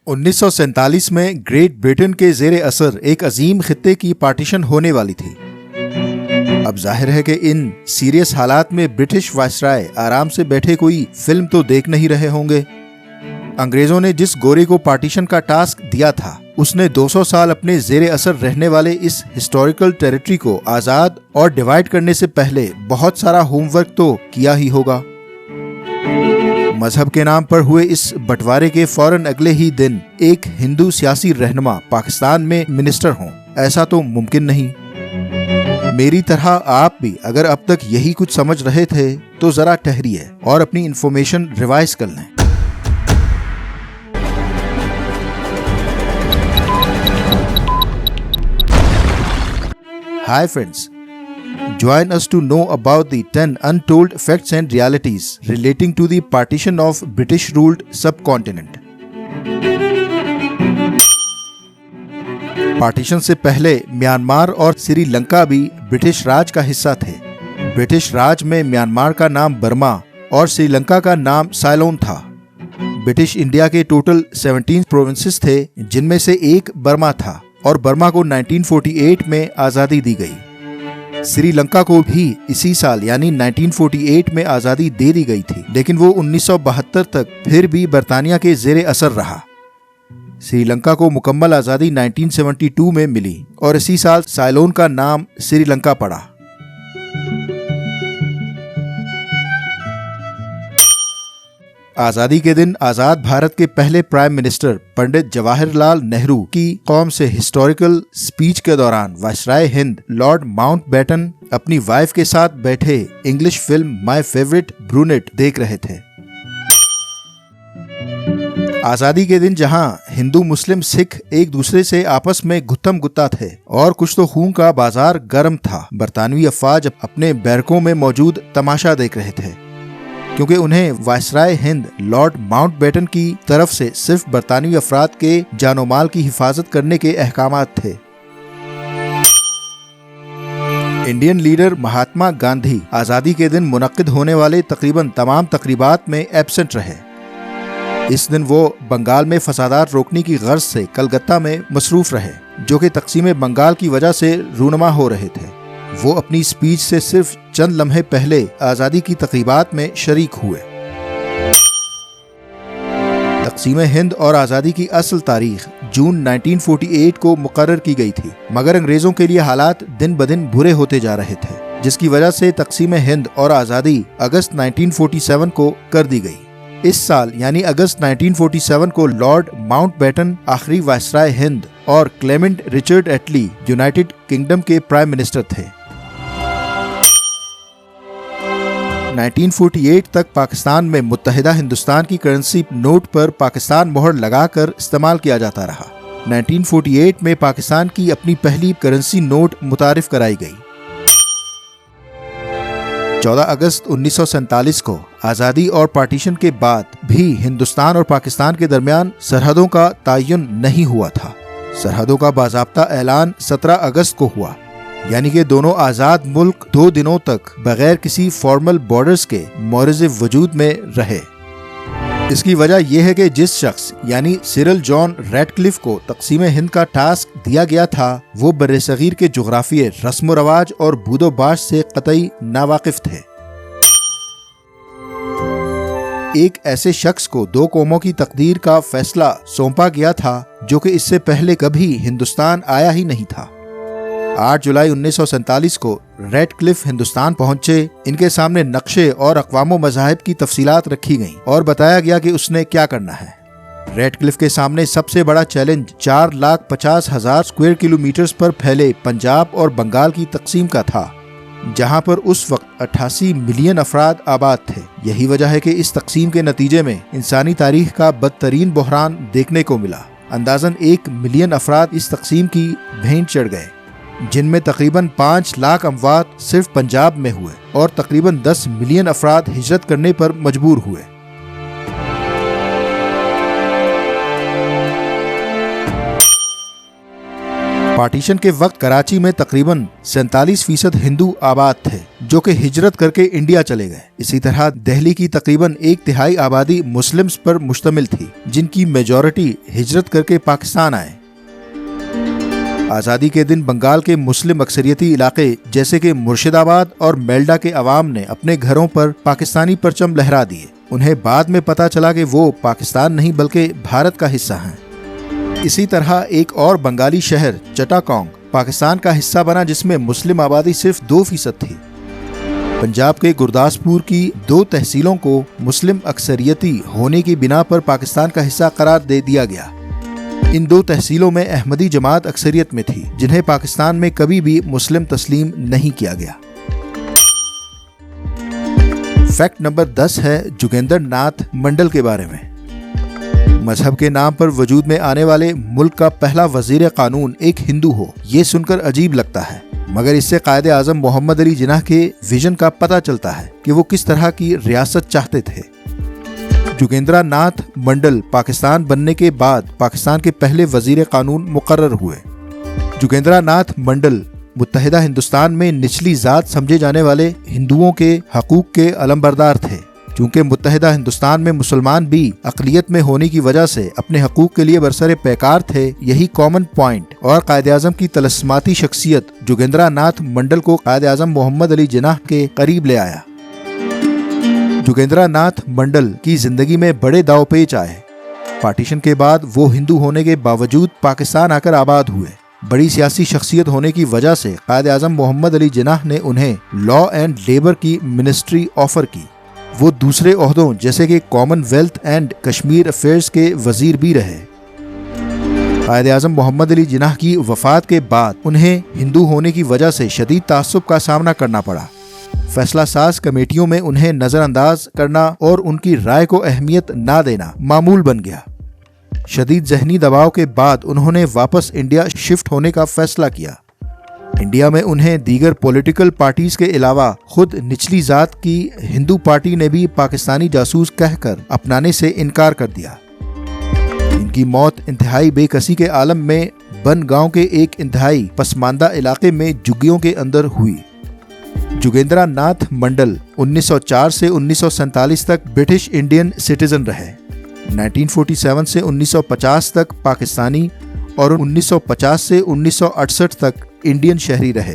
1947 में great Britain के ज़ेरे असर एक अजीम खित्ते की पार्टीशन होने वाली थी। अब जाहिर है कि इन सीरियस हालात में ब्रिटिश वायसराय आराम से बैठे कोई फिल्म तो देख नहीं रहे होंगे। अंग्रेजों ने जिस गोरे को पार्टीशन का टास्क दिया था, उसने 200 साल अपने ज़ेरे असर रहने वाले इस हिस्टोरिकल टेरिटरी को आज़ाद और डिवाइड करने से पहले बहुत सारा होमवर्क तो किया ही होगा। मजहब के नाम पर हुए इस बंटवारे के फौरन अगले ही दिन एक हिंदू सियासी रहनुमा पाकिस्तान में मिनिस्टर हों, ऐसा तो मुमकिन नहीं। मेरी तरह आप भी अगर अब तक यही कुछ समझ रहे थे तो जरा ठहरिए और अपनी इंफॉर्मेशन रिवाइज कर लें। Hi friends, join us to know about the 10 untold facts and realities relating to the partition of British-ruled subcontinent. Partition से पहले म्यांमार और श्रीलंका भी ब्रिटिश राज का हिस्सा थे। ब्रिटिश राज में म्यांमार का नाम बर्मा और श्रीलंका का नाम साइलोन था। ब्रिटिश इंडिया के टोटल 17 प्रोविंसेस थे, जिनमें से एक बर्मा था और बर्मा को 1948 में आज़ादी दी गई। श्रीलंका को भी इसी साल यानी 1948 में आज़ादी दे दी गई थी, लेकिन वो 1972 तक फिर भी बरतानिया के ज़ेरे असर रहा। श्रीलंका को मुकम्मल आज़ादी 1972 में मिली और इसी साल साइलोन का नाम श्रीलंका पड़ा। आज़ादी के दिन आज़ाद भारत के पहले प्राइम मिनिस्टर पंडित जवाहरलाल नेहरू की कौम से हिस्टोरिकल स्पीच के दौरान वायसराय हिंद लॉर्ड माउंटबेटन अपनी वाइफ के साथ बैठे English film my favourite brunette देख रहे थे। आज़ादी के दिन जहां हिंदू मुस्लिम सिख एक दूसरे से आपस में गुत्थम गुत्ता थे और कुछ तो खून का बाजार गर्म था, बरतानवी अफवाज अपने बैरकों में मौजूद तमाशा देख रहे थे, क्योंकि उन्हें वायसराय हिंद लॉर्ड माउंटबेटन की तरफ से सिर्फ बरतानवी अफराद के जानो माल की हिफाजत करने के अहकामात थे। इंडियन लीडर महात्मा गांधी आज़ादी के दिन मुनक्किद होने वाले तकरीबन तमाम तकरीबात में एब्सेंट रहे। इस दिन वो बंगाल में फसादात रोकने की गर्ज से कलकत्ता में मसरूफ रहे, जो कि तकसीम बंगाल की वजह से रूनमा हो रहे थे। वो अपनी स्पीच से सिर्फ चंद लम्हे पहले आज़ादी की तकरीबात में शरीक हुए। तक़सीम हिंद और आज़ादी की असल तारीख जून 1948 को मुकर्रर की गई थी, मगर अंग्रेज़ों के लिए हालात दिन ब दिन बुरे होते जा रहे थे, जिसकी वजह से तक़सीम हिंद और आज़ादी अगस्त 1947 को कर दी गई। इस साल यानी अगस्त 1947 को लॉर्ड माउंटबेटन आखिरी वायसराय हिंद और क्लेमेंट रिचर्ड एटली यूनाइटेड किंगडम के प्राइम मिनिस्टर थे। 1948 तक पाकिस्तान में मुत्तहिदा हिंदुस्तान की करेंसी नोट पर पाकिस्तान मोहर लगाकर इस्तेमाल किया जाता रहा। 1948 में पाकिस्तान की अपनी पहली करेंसी नोट मुतारिफ कराई गई। 14 अगस्त 1947 को आज़ादी और पार्टीशन के बाद भी हिंदुस्तान और पाकिस्तान के दरमियान सरहदों का तयन नहीं हुआ था। सरहदों का बाज़ाब्ता ऐलान 17 अगस्त को हुआ, यानी कि दोनों आज़ाद मुल्क 2 दिनों तक बगैर किसी फॉर्मल बॉर्डर्स के मौरज़ वजूद में रहे। इसकी वजह यह है कि जिस शख्स यानी सिरिल जॉन रैडक्लिफ को तक़सीम हिंद का टास्क दिया गया था, वो बर्र-ए-सग़ीर के जुग़राफ़िये, रस्म व रवाज और बूदो-बाश से क़तई नावाकिफ थे। एक ऐसे शख्स को 2 कौमों की तकदीर का फैसला सौंपा गया था, जो कि इससे पहले कभी हिंदुस्तान आया ही नहीं था। 8 जुलाई 1947 को रैडक्लिफ हिंदुस्तान पहुंचे। इनके सामने नक्शे और अक़वाम मज़ाहिब की तफसीलात रखी गईं और बताया गया कि उसने क्या करना है। रैडक्लिफ के सामने सबसे बड़ा चैलेंज 4,50,000 स्क्वायर किलोमीटर्स पर फैले पंजाब और बंगाल की तकसीम का था, जहां पर उस वक्त 88 मिलियन अफराद आबाद थे। यही वजह है कि इस तकसीम के नतीजे में इंसानी तारीख का बदतरीन बहरान देखने को मिला। अंदाज़न 1 मिलियन अफराद इस तकसीम की भेंट चढ़ गए, जिनमें तकरीबन 5 लाख अमवात सिर्फ पंजाब में हुए और तकरीबन 10 मिलियन अफराद हिजरत करने पर मजबूर हुए। पार्टीशन के वक्त कराची में तकरीबन 47% हिंदू आबाद थे जो कि हिजरत करके इंडिया चले गए। इसी तरह दिल्ली की तकरीबन 1/3 आबादी मुस्लिम्स पर मुश्तमिल थी जिनकी मेजॉरिटी हिजरत करके पाकिस्तान आए। आज़ादी के दिन बंगाल के मुस्लिम अक्सरियती इलाके जैसे कि मुर्शिदाबाद और मेल्डा के अवाम ने अपने घरों पर पाकिस्तानी परचम लहरा दिए। उन्हें बाद में पता चला कि वो पाकिस्तान नहीं बल्कि भारत का हिस्सा हैं। इसी तरह एक और बंगाली शहर चटाकांग पाकिस्तान का हिस्सा बना जिसमें मुस्लिम आबादी सिर्फ 2% थी। पंजाब के गुरदासपुर की 2 तहसीलों को मुस्लिम अक्सरियती होने की बिना पर पाकिस्तान का हिस्सा करार दे दिया गया। इन 2 तहसीलों में अहमदी जमात अक्सरियत में थी जिन्हें पाकिस्तान में कभी भी मुस्लिम तस्लीम नहीं किया गया। फैक्ट नंबर 10 है जोगेंद्र नाथ मंडल के बारे में। मजहब के नाम पर वजूद में आने वाले मुल्क का पहला वजीर कानून एक हिंदू हो, ये सुनकर अजीब लगता है, मगर इससे कायदे आजम मोहम्मद अली जिन्नाह के विजन का पता चलता है कि वो किस तरह की रियासत चाहते थे। जोगेंद्र नाथ मंडल पाकिस्तान बनने के बाद पाकिस्तान के पहले वजीर कानून मुकर्रर हुए। जोगेंद्र नाथ मंडल मुत्तहिदा हिंदुस्तान में निचली जात समझे जाने वाले हिंदुओं के हकूक के अलमबरदार थे। चूंकि मुत्तहिदा हिंदुस्तान में मुसलमान भी अक़लियत में होने की वजह से अपने हकूक के लिए बरसरे पैकार थे, यही कॉमन पॉइंट और कायदे आज़म की तलस्माती शख्सियत जोगेंद्र नाथ मंडल को कायदे आज़म मोहम्मद अली जिन्नाह के करीब ले आया। जोगेंद्र नाथ मंडल की जिंदगी में बड़े दावपेच आए। पार्टीशन के बाद वो हिंदू होने के बावजूद पाकिस्तान आकर आबाद हुए। बड़ी सियासी शख्सियत होने की वजह से कायदे आज़म मोहम्मद अली जिन्नाह ने उन्हें लॉ एंड लेबर की मिनिस्ट्री ऑफर की। वो दूसरे ओहदों जैसे कि common wealth and Kashmir affairs के वजीर भी रहे। कायदे आज़म मोहम्मद अली जिन्नाह की वफात के बाद उन्हें हिंदू होने की वजह से शदीद तासुब का सामना करना पड़ा। फैसला साज कमेटियों में उन्हें नजरअंदाज करना और उनकी राय को अहमियत ना देना मामूल बन गया। शदीद जहनी दबाव के बाद उन्होंने वापस इंडिया शिफ्ट होने का फैसला किया। इंडिया में उन्हें दीगर पॉलिटिकल पार्टीज के अलावा खुद निचली जात की हिंदू पार्टी ने भी पाकिस्तानी जासूस कहकर अपनाने से इनकार कर दिया। इनकी मौत इंतहाई बेकसी के आलम में बन गांव के एक इंतहाई पसमानदा इलाके में झुग्गियों के अंदर हुई। जोगेंद्र नाथ मंडल 1904 से 1947 तक ब्रिटिश इंडियन सिटीजन रहे। 1947 से 1950 तक पाकिस्तानी और 1950 से 1968 तक इंडियन शहरी रहे।